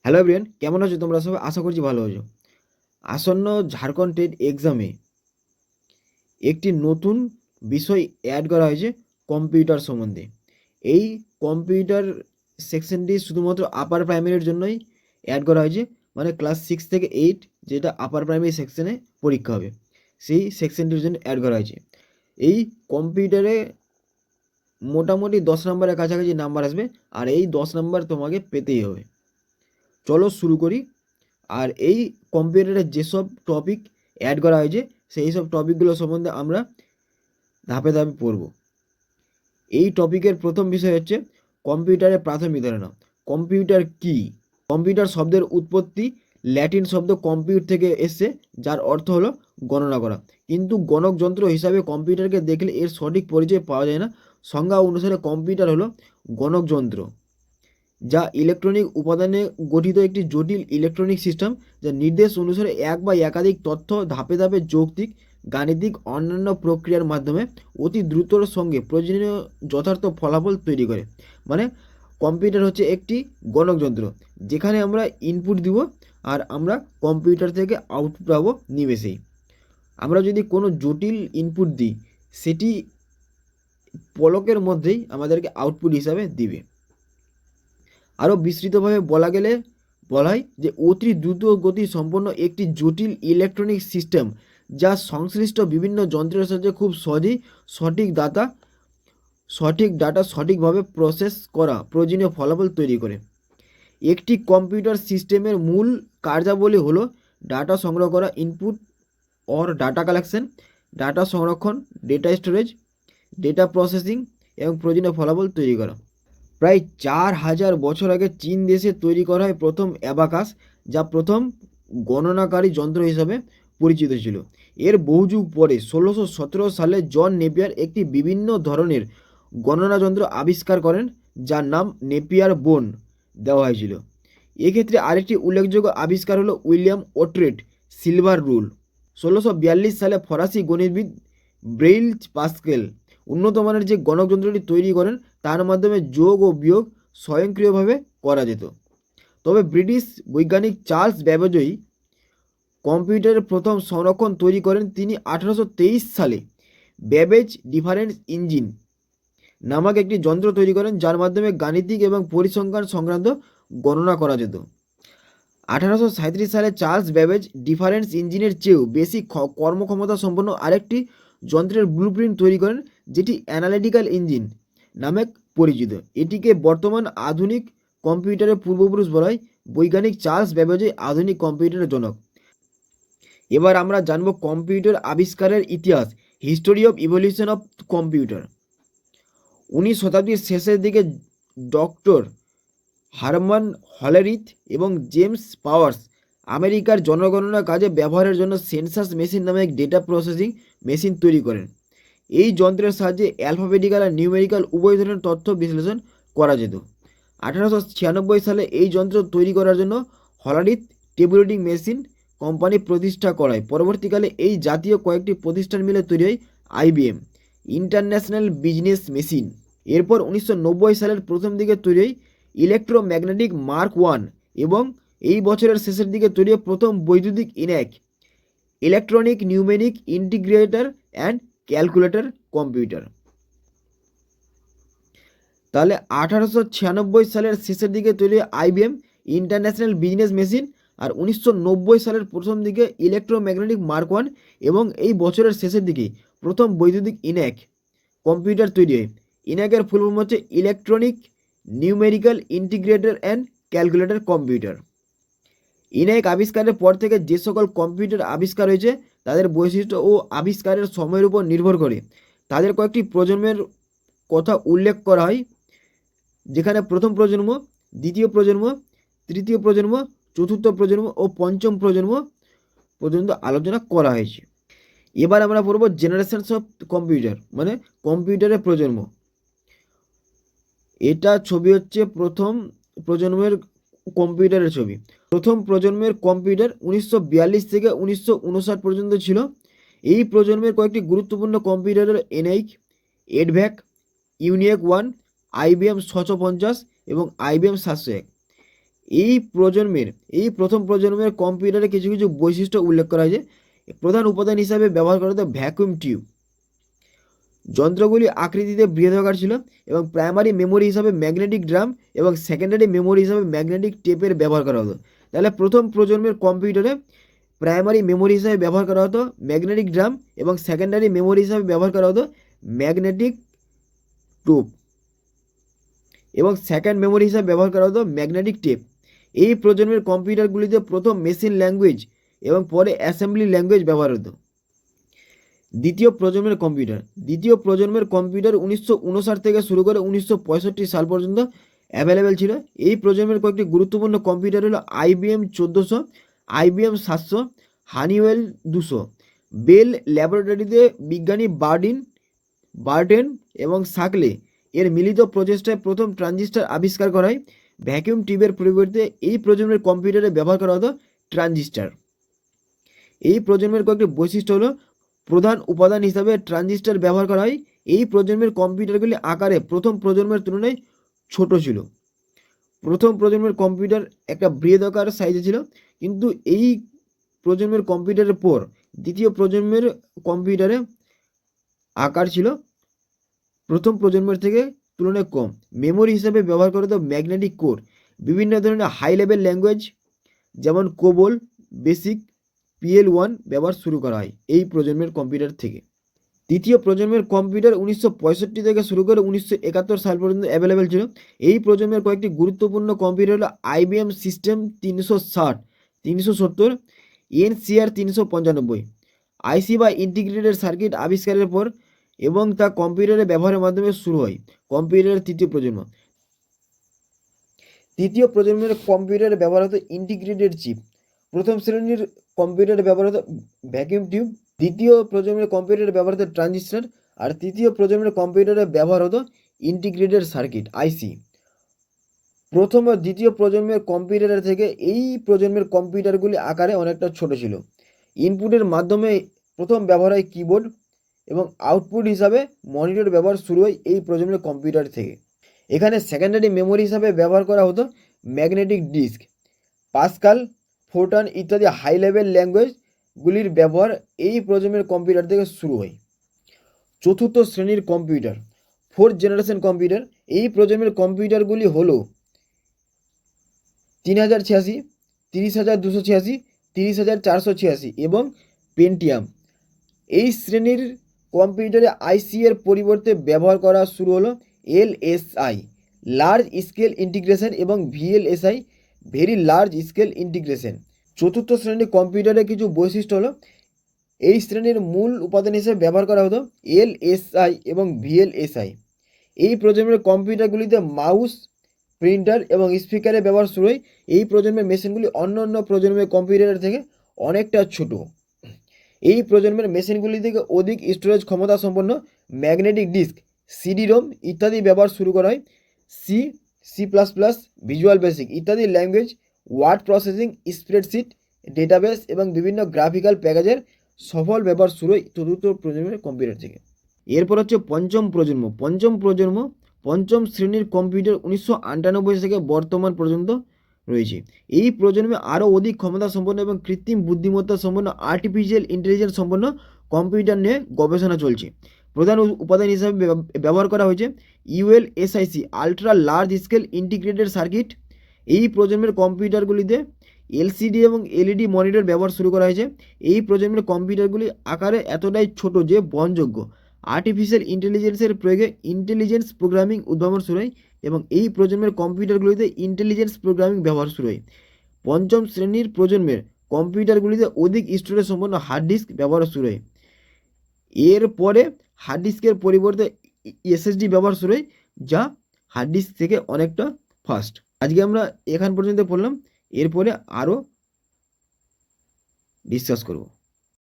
Hello everyone, কেমন আছো তোমরা সবাই? আশা করছি ভালো আছো। আসন্ন ঝাড়খণ্ড টেট এক্সামে একটি নতুন বিষয় অ্যাড করা হয়েছে কম্পিউটার সম্বন্ধে। এই কম্পিউটার সেকশনটি শুধুমাত্র আপার প্রাইমারির জন্যই অ্যাড করা হয়েছে, মানে ক্লাস 6 থেকে 8 যেটা আপার প্রাইমারি সেকশনে পরীক্ষা হবে সেই সেকশনটির জন্য অ্যাড করা হয়েছে। এই কম্পিউটারে মোটামুটি 10 নম্বরের কাছাকাছি নাম্বার আসবে, আর এই 10 নম্বর তোমাকে পেতেই হবে। চলো শুরু করি। আর এই কম্পিউটারের যেসব টপিক অ্যাড করা হয়েছে সেই সব টপিকগুলো সম্বন্ধে আমরা ধাপে ধাপে পড়ব। এই টপিকের প্রথম বিষয় হচ্ছে কম্পিউটারের প্রাথমিক ধারণা। কম্পিউটার কি? কম্পিউটার শব্দের উৎপত্তি ল্যাটিন শব্দ কম্পিউট থেকে এসছে, যার অর্থ হলো গণনা করা। কিন্তু গণক যন্ত্র হিসাবে কম্পিউটারকে দেখলে এর সঠিক পরিচয় পাওয়া যায় না। সংজ্ঞা অনুসারে কম্পিউটার হলো গণক যন্ত্র যা ইলেকট্রনিক উপাদানে গঠিত একটি জটিল ইলেকট্রনিক সিস্টেম, যা নির্দেশ অনুসারে এক বা একাধিক তথ্য ধাপে ধাপে যৌক্তিক, গাণিতিক অন্যান্য প্রক্রিয়ার মাধ্যমে অতি দ্রুতর সঙ্গে প্রয়োজনীয় যথার্থ ফলাফল তৈরি করে। মানে কম্পিউটার হচ্ছে একটি গণক যন্ত্র যেখানে আমরা ইনপুট দিব আর আমরা কম্পিউটার থেকে আউটপুট পাবো নিমেষেই। আমরা যদি কোনো জটিল ইনপুট দিই, সেটি পলকের মধ্যেই আমাদেরকে আউটপুট হিসাবে দিবে। আরও বিস্তৃতভাবে বলা হয় যে অতি দ্রুত গতি সম্পন্ন একটি জটিল ইলেকট্রনিক সিস্টেম যা সংশ্লিষ্ট বিভিন্ন যন্ত্রের সাথে খুব সহজেই সঠিক ডাটা সঠিকভাবে প্রসেস করা প্রয়োজনীয় ফলাফল তৈরি করে। একটি কম্পিউটার সিস্টেমের মূল কার্যাবলী হলো ডাটা সংগ্রহ করা, input or data collection, data সংরক্ষণ, ডেটা স্টোরেজ, ডেটা প্রসেসিং এবং প্রয়োজনীয় ফলাফল তৈরি করা। প্রায় 4000 বছর আগে চীন দেশে তৈরি করা হয় প্রথম অ্যাবাকাস, যা প্রথম গণনাকারী যন্ত্র হিসাবে পরিচিত ছিল। এর বহু যুগ পরে 1617 সালে জন নেপিয়ার একটি বিভিন্ন ধরনের গণনা যন্ত্র আবিষ্কার করেন, যার নাম নেপিয়ার বোন দেওয়া হয়েছিল। এক্ষেত্রে আরেকটি উল্লেখযোগ্য আবিষ্কার হলো উইলিয়াম ওট্রেট সিলভার রুল। 1642 সালে ফরাসি গণিতবিদ ব্রেইল পাস্কেল উন্নত মানের যে গণকযন্ত্রটি তৈরি করেন, তার মাধ্যমে যোগ ও বিয়োগ স্বয়ংক্রিয়ভাবে করা যেত। তবে ব্রিটিশ বৈজ্ঞানিক চার্লস ব্যাবেজই কম্পিউটারের প্রথম সংরক্ষণ তৈরি করেন। তিনি 1823 সালে ব্যাবেজ ডিফারেন্স ইঞ্জিন নামক একটি যন্ত্র তৈরি করেন, যার মাধ্যমে গাণিতিক এবং পরিসংখ্যান সংক্রান্ত গণনা করা যেত। 1837 সালে চার্লস ব্যাবেজ ডিফারেন্স ইঞ্জিনের চেয়েও বেশি কর্মক্ষমতা সম্পন্ন আরেকটি যন্ত্রের ব্লুপ্রিন্ট তৈরি করেন, যেটি অ্যানালিটিক্যাল ইঞ্জিন নামে পরিচিত। এটিকে বর্তমান আধুনিক কম্পিউটারের পূর্বপুরুষ বলা হয়। বৈজ্ঞানিক চার্লস ব্যাবেজই আধুনিক কম্পিউটারের জনক। এবার আমরা জানব কম্পিউটার আবিষ্কারের ইতিহাস, history of evolution of computer. 19 শতাব্দীর শেষের দিকে ডক্টর হারমান হলেরিথ এবং জেমস পাওয়ার্স আমেরিকার জনগণনা কাজে ব্যবহারের জন্য সেন্সাস মেশিন নামে এক ডেটা প্রসেসিং মেশিন তৈরি করেন। এই যন্ত্রের সাহায্যে অ্যালফাবেটিক্যাল আর নিউমেরিক্যাল উভয় ধরনের তথ্য বিশ্লেষণ করা যেত। 1896 সালে এই যন্ত্র তৈরি করার জন্য হলারিথ টেবুলেটিং মেশিন কোম্পানি প্রতিষ্ঠা করায়। পরবর্তীকালে এই জাতীয় কয়েকটি প্রতিষ্ঠান মিলে তৈরি হয় IBM ইন্টারন্যাশনাল বিজনেস মেশিন। এরপর 1990 সালের প্রথম দিকে তৈরি হয় ইলেকট্রোম্যাগনেটিক মার্ক 1 এবং এই বছরের শেষের দিকে তৈরি হয় প্রথম বৈদ্যুতিক ENIAC electronic numeric integrator and calculator computer. তাহলে 1896 সালের শেষের দিকে তৈরি হয় IBM ইন্টারন্যাশনাল বিজনেস মেশিন, আর 1990 সালের প্রথম দিকে ইলেকট্রোম্যাগনেটিক মার্ক 1 এবং এই বছরের শেষের দিকে প্রথম বৈদ্যুতিক ইনএক কম্পিউটার তৈরি হয়। ইনএকের ফুল ফর্ম হচ্ছে electronic numerical integrator and calculator computer. ENIAC আবিষ্কারের পর থেকে যে সকল কম্পিউটার আবিষ্কার হয়েছে তাদের বৈশিষ্ট্য ও আবিষ্কারের সময়ের উপর নির্ভর করে তাদের কয়েকটি প্রজন্মের কথা উল্লেখ করা হয়, যেখানে প্রথম প্রজন্ম, দ্বিতীয় প্রজন্ম, তৃতীয় প্রজন্ম, চতুর্থ প্রজন্ম ও পঞ্চম প্রজন্ম পর্যন্ত আলোচনা করা হয়েছে। এবার আমরা পড়ব জেনারেশনস অফ কম্পিউটার, মানে কম্পিউটারের প্রজন্ম। এটা ছবি হচ্ছে প্রথম প্রজন্মের কম্পিউটারের ছবি। প্রথম প্রজন্মের কম্পিউটার 1942 থেকে 1959 পর্যন্ত ছিল। এই প্রজন্মের কয়েকটি গুরুত্বপূর্ণ কম্পিউটার হল এনআইক, এডভ্যাক, ইউনিএক 1, IBM 650 এবং IBM 701। এই প্রথম প্রজন্মের কম্পিউটারে কিছু কিছু বৈশিষ্ট্য উল্লেখ করা হয়েছে। প্রধান উপাদান হিসাবে ব্যবহার করা হতো ভ্যাকুয়াম টিউব। যন্ত্রগুলি আকৃতিতে বৃহদাকার ছিল এবং প্রাইমারি মেমোরি হিসাবে ম্যাগনেটিক ড্রাম এবং সেকেন্ডারি মেমোরি হিসাবে ম্যাগনেটিক টেপের ব্যবহার করা হতো। তাহলে প্রথম প্রজন্মের কম্পিউটারে প্রাইমারি মেমোরি হিসাবে ব্যবহার করা হতো ম্যাগনেটিক ড্রাম এবং সেকেন্ডারি মেমোরি হিসাবে ব্যবহার করা হতো ম্যাগনেটিক টোপ এবং সেকেন্ড মেমোরি হিসাবে ব্যবহার করা হতো ম্যাগনেটিক টেপ। এই প্রজন্মের কম্পিউটারগুলিতে প্রথম মেশিন ল্যাঙ্গুয়েজ এবং পরে অ্যাসেম্বলি ল্যাঙ্গুয়েজ ব্যবহার হতো। দ্বিতীয় প্রজন্মের কম্পিউটার 1959 থেকে শুরু করে 1965 সাল পর্যন্ত অ্যাভেলেবেল ছিল। এই প্রজন্মের কয়েকটি গুরুত্বপূর্ণ কম্পিউটার হলো IBM 1400, IBM 700, হানিওয়েল 200। বেল ল্যাবরেটরিতে বিজ্ঞানী বার্টেন এবং সাকলে এর মিলিত প্রচেষ্টায় প্রথম ট্রানজিস্টর আবিষ্কার করা হয়। ভ্যাকুয়াম টিউবের পরিবর্তে এই প্রজন্মের কম্পিউটারে ব্যবহার করা হতো ট্রানজিস্টর। এই প্রজন্মের কয়েকটি বৈশিষ্ট্য হলো প্রধান উপাদান হিসাবে ট্রানজিস্টর ব্যবহার করা হয়। এই প্রজন্মের কম্পিউটারগুলি আকারে প্রথম প্রজন্মের তুলনায় ছোট ছিল। প্রথম প্রজন্মের কম্পিউটার একটা বৃহদাকার সাইজে ছিল, কিন্তু এই প্রজন্মের কম্পিউটারের পর দ্বিতীয় প্রজন্মের কম্পিউটারে আকার ছিল প্রথম প্রজন্মের থেকে তুলনায় কম। মেমোরি হিসেবে ব্যবহার করা হতো ম্যাগনেটিক কোর। বিভিন্ন ধরনের হাই লেভেল ল্যাঙ্গুয়েজ যেমন কোবল, বেসিক, PL1 ব্যবহার শুরু করা হয় এই প্রজন্মের কম্পিউটার থেকে। তৃতীয় প্রজন্মের কম্পিউটার 1965 থেকে শুরু করে 1971 সাল পর্যন্ত অ্যাভেলেবেল ছিল। এই প্রজন্মের কয়েকটি গুরুত্বপূর্ণ কম্পিউটার হলো IBM সিস্টেম 370, NCR 395। IC বা ইন্টিগ্রেটেড সার্কিট আবিষ্কারের পর এবং তা কম্পিউটারের ব্যবহারের মাধ্যমে শুরু হয় কম্পিউটারের তৃতীয় প্রজন্মের কম্পিউটারে ব্যবহার হতো ইন্টিগ্রেটেড চিপ। প্রথম শ্রেণীর কম্পিউটারে ব্যবহার হতো ভ্যাকুয়াম টিউব। দ্বিতীয় প্রজন্মের কম্পিউটারে ব্যবহার হতো ট্রানজিস্টর। আর তৃতীয় প্রজন্মের কম্পিউটারে ব্যবহার হতো ইন্টিগ্রেটেড সার্কিট, IC। প্রথম ও দ্বিতীয় প্রজন্মের কম্পিউটারের থেকে এই প্রজন্মের কম্পিউটারগুলি আকারে অনেকটা ছোট ছিল। ইনপুটের মাধ্যমে প্রথম ব্যবহার হয় কিবোর্ড এবং আউটপুট হিসাবে মনিটর ব্যবহার শুরু হয় এই প্রজন্মের কম্পিউটার থেকে। এখানে সেকেন্ডারি মেমোরি হিসাবে ব্যবহার করা হতো ম্যাগনেটিক ডিস্ক, পাসকাল, ফোরট্রান ইত্যাদি হাই লেভেল ল্যাঙ্গুয়েজগুলির ব্যবহার এই প্রজন্মের কম্পিউটার থেকে শুরু হয়। চতুর্থ শ্রেণীর কম্পিউটার, ফোর্থ জেনারেশন কম্পিউটার। এই প্রজন্মের কম্পিউটারগুলি হলো 3086, 30286, 30486 এবং পেন্টিয়াম। এই শ্রেণীর কম্পিউটারে IC এর পরিবর্তে ব্যবহার করা শুরু হলো LSI, লার্জ স্কেল ইন্টিগ্রেশন, এবং VLSI, very large scale integration. চতুর্থ শ্রেণীর কম্পিউটারের কিছু বৈশিষ্ট্য হলো এই শ্রেণীর মূল উপাদান হিসেবে ব্যবহার করা হতো LSI এবং VLSI। এই প্রজন্মের কম্পিউটারগুলিতে মাউস, প্রিন্টার এবং স্পিকারের ব্যবহার শুরু হয়। এই প্রজন্মের মেশিনগুলি অন্য প্রজন্মের কম্পিউটারের থেকে অনেকটা ছোট। এই প্রজন্মের মেশিনগুলি থেকে অধিক স্টোরেজ ক্ষমতা সম্পন্ন ম্যাগনেটিক ডিস্ক, CD-ROM ইত্যাদি ব্যবহার শুরু করা হয়। C++, ভিজুয়াল বেসিক ইত্যাদি language, word processing, spreadsheet, database এবং বিভিন্ন গ্রাফিক্যাল প্যাকেজের সফল ব্যবহার শুরু হয় চতুর্থ প্রজন্মের কম্পিউটার থেকে। এরপর হচ্ছে পঞ্চম শ্রেণীর কম্পিউটার 1998 থেকে বর্তমান পর্যন্ত রয়েছে। এই প্রজন্মে আরও অধিক ক্ষমতা সম্পন্ন এবং কৃত্রিম বুদ্ধিমত্তা সম্পন্ন আর্টিফিশিয়াল ইন্টেলিজেন্স সম্পন্ন কম্পিউটার নিয়ে গবেষণা চলছে। প্রধান উপাদান হিসাবে ব্যবহার করা হয়েছে ULSIC, ultra large scale integrated circuit. এই প্রজন্মের কম্পিউটারগুলিতে LCD এবং LED মনিটর ব্যবহার শুরু করা হয়েছে। এই প্রজন্মের কম্পিউটারগুলি আকারে এতটাই ছোট যে বহনযোগ্য। আর্টিফিশিয়াল ইন্টেলিজেন্সের প্রয়োগে ইন্টেলিজেন্স প্রোগ্রামিং উদ্ভাবন শুরু হয় এবং এই প্রজন্মের কম্পিউটারগুলিতে ইন্টেলিজেন্স প্রোগ্রামিং ব্যবহার শুরু হয়। পঞ্চম শ্রেণীর প্রজন্মের কম্পিউটারগুলিতে অধিক স্টোরেজ সম্পন্ন হার্ড ডিস্ক ব্যবহার শুরু হয়। এরপরে হার্ড ডিস্কের পরিবর্তে SSD ব্যবহার শুরু হয়, যা হার্ড ডিস্ক থেকে অনেকটা ফাস্ট। আজকে আমরা এখান পর্যন্ত পড়লাম, এরপরে আরও ডিসকাস করব।